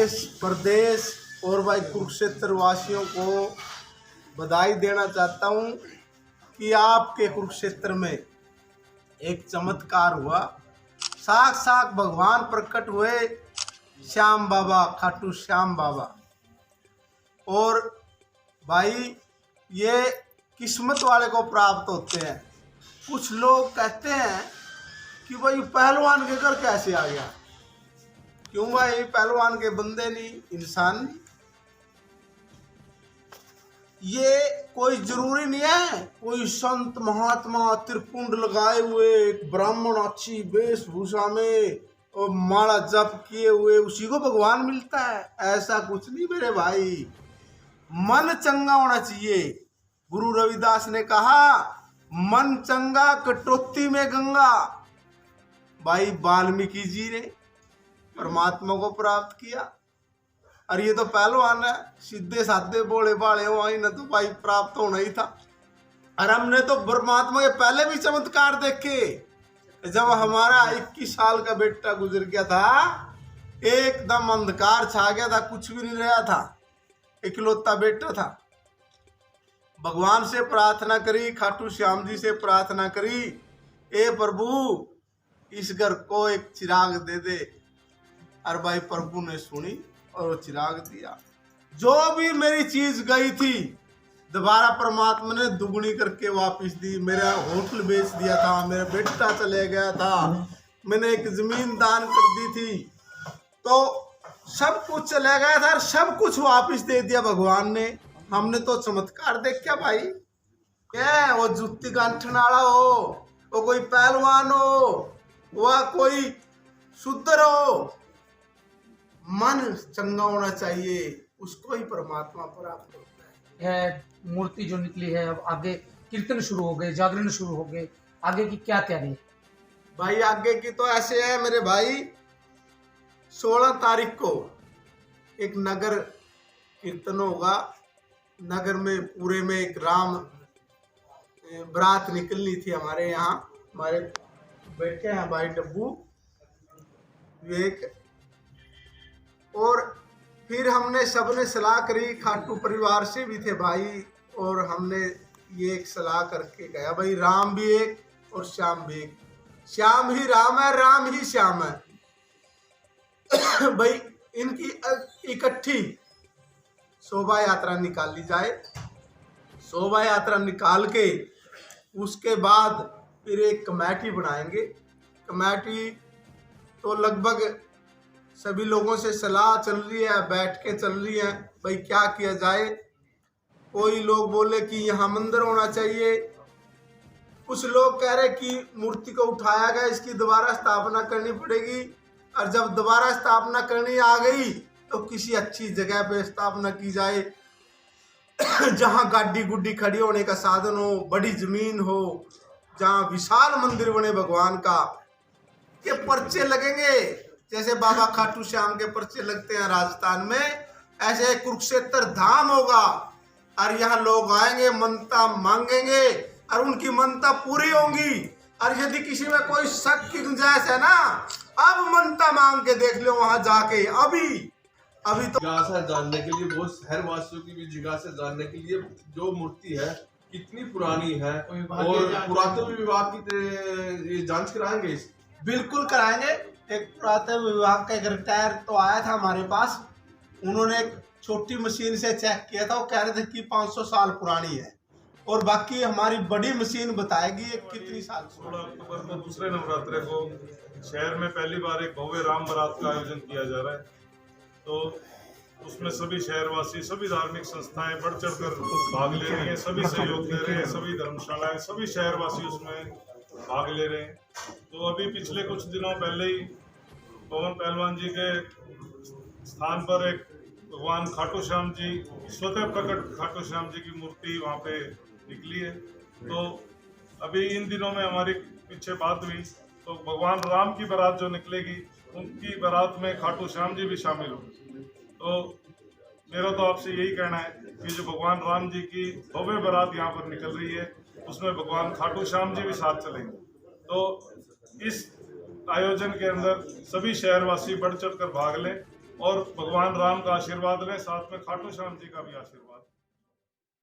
देश प्रदेश और भाई कुरुक्षेत्र वासियों को बधाई देना चाहता हूँ कि आपके कुरुक्षेत्र में एक चमत्कार हुआ। साक्षात भगवान प्रकट हुए, श्याम बाबा, खाटू श्याम बाबा। और भाई ये किस्मत वाले को प्राप्त होते हैं। कुछ लोग कहते हैं कि भाई पहलवान के घर कैसे आ गया। क्यों भाई? पहलवान के बंदे नहीं, इंसान। ये कोई जरूरी नहीं है कोई संत महात्मा त्रिपुंड लगाए हुए एक ब्राह्मण अच्छी वेशभूषा में और माला जप किए हुए उसी को भगवान मिलता है। ऐसा कुछ नहीं मेरे भाई। मन चंगा होना चाहिए। गुरु रविदास ने कहा, मन चंगा कटौती में गंगा। भाई वाल्मीकि जी ने परमात्मा को प्राप्त किया। और ये तो पहलवान है, सीधे साधे बोले बाले हो, आई ना तो भाई प्राप्त होना ही था। और हमने तो परमात्मा के पहले भी चमत्कार देखे। जब हमारा 21 साल का बेटा गुजर गया था, एकदम अंधकार छा गया था, कुछ भी नहीं रहा था, इकलौता बेटा था। भगवान से प्रार्थना करी, खाटू श्याम जी से प्रार्थना करी, ए प्रभु इस घर को एक चिराग दे दे। और भाई प्रभु ने सुनी और वो चिराग दिया। जो भी मेरी चीज गई थी दोबारा परमात्मा ने दुगनी करके वापस दी। मेरा होटल बेच दिया था, मेरा बेटा चले गया था, मैंने एक जमीन दान कर दी थी, तो सब कुछ चले गया था और सब कुछ वापस दे दिया भगवान ने। हमने तो चमत्कार देख क्या भाई। क्या वो जुत्ती गांठन वाला हो, वो कोई पहलवान हो, वह कोई शुद्र हो, मन चंगा होना चाहिए, उसको ही परमात्मा प्राप्त होता है। मूर्ति जो निकली है, अब आगे कीर्तन शुरू हो गए, जागरण शुरू हो गए, आगे की क्या तैयारी है? भाई आगे की तो ऐसे है मेरे भाई, 16 तारीख को एक नगर कीर्तन होगा। नगर में पूरे में एक राम बारात निकलनी थी हमारे यहाँ। हमारे बैठे हैं भाई डब्बू विवेक, और फिर हमने सबने सलाह करी, खाटू परिवार से भी थे भाई, और हमने ये एक सलाह करके गया भाई, राम भी एक और श्याम भी एक। श्याम ही राम है, राम ही श्याम है। भाई इनकी इकट्ठी शोभा यात्रा निकाली जाए। शोभा यात्रा निकाल के उसके बाद फिर एक कमेटी बनाएंगे। कमेटी तो लगभग सभी लोगों से सलाह चल रही है, बैठ के चल रही है भाई क्या किया जाए। कोई लोग बोले कि यहाँ मंदिर होना चाहिए, कुछ लोग कह रहे कि मूर्ति को उठाया गया, इसकी दोबारा स्थापना करनी पड़ेगी, और जब दोबारा स्थापना करनी आ गई तो किसी अच्छी जगह पे स्थापना की जाए जहाँ गाड़ी गुड्डी खड़ी होने का साधन हो, बड़ी जमीन हो, जहाँ विशाल मंदिर बने भगवान का। के पर्चे लगेंगे जैसे बाबा खाटू श्याम के पर्चे लगते हैं राजस्थान में, ऐसे कुरुक्षेत्र धाम होगा। और यहाँ लोग आएंगे, मनता मांगेंगे और उनकी मनता पूरी होंगी। और यदि किसी में कोई शक की गुंजाइश है ना, अब मनता मांग के देख लो वहां जाके। अभी तो जिज्ञासा जानने के लिए, बहुत शहर वासियों की भी जिज्ञासा जानने के लिए, जो मूर्ति है कितनी पुरानी है, और पुरातत्व विभाग की ये जांच कराएंगे। बिल्कुल कराएंगे। एक पुरातत्व विभाग का एक रिटायर तो आया था हमारे पास, उन्होंने एक छोटी मशीन से चेक किया था, वो कह रहे थे कि 500 साल पुरानी है, और बाकी हमारी बड़ी मशीन बताएगी ये कितनी साल। 16 अक्टूबर को दूसरे नवरात्रे को शहर में पहली बार एक भव्य राम बारात का आयोजन किया जा रहा है। तो उसमें सभी शहरवासी, सभी धार्मिक संस्थाएं बढ़ चढ़ कर भाग ले रही हैं, सभी सहयोग दे रहे हैं, सभी धर्मशालाएं, सभी शहरवासी उसमें भाग ले रहे हैं। तो अभी पिछले कुछ दिनों पहले ही पवन पहलवान जी के स्थान पर एक भगवान खाटू श्याम जी, स्वतः प्रकट खाटू श्याम जी की मूर्ति वहाँ पे निकली है। तो अभी इन दिनों में हमारी पीछे बात हुई, तो भगवान राम की बारात जो निकलेगी, उनकी बारात में खाटू श्याम जी भी शामिल होंगे। तो मेरा तो आपसे यही कहना है कि जो भगवान राम जी की भव्य बारात यहाँ पर निकल रही है, उसमें भगवान खाटू श्याम जी भी साथ चलेंगे। तो इस आयोजन के अंदर सभी शहरवासी बढ़ चढ़ कर भाग लें और भगवान राम का आशीर्वाद लें, साथ में खाटू श्याम जी का भी आशीर्वाद।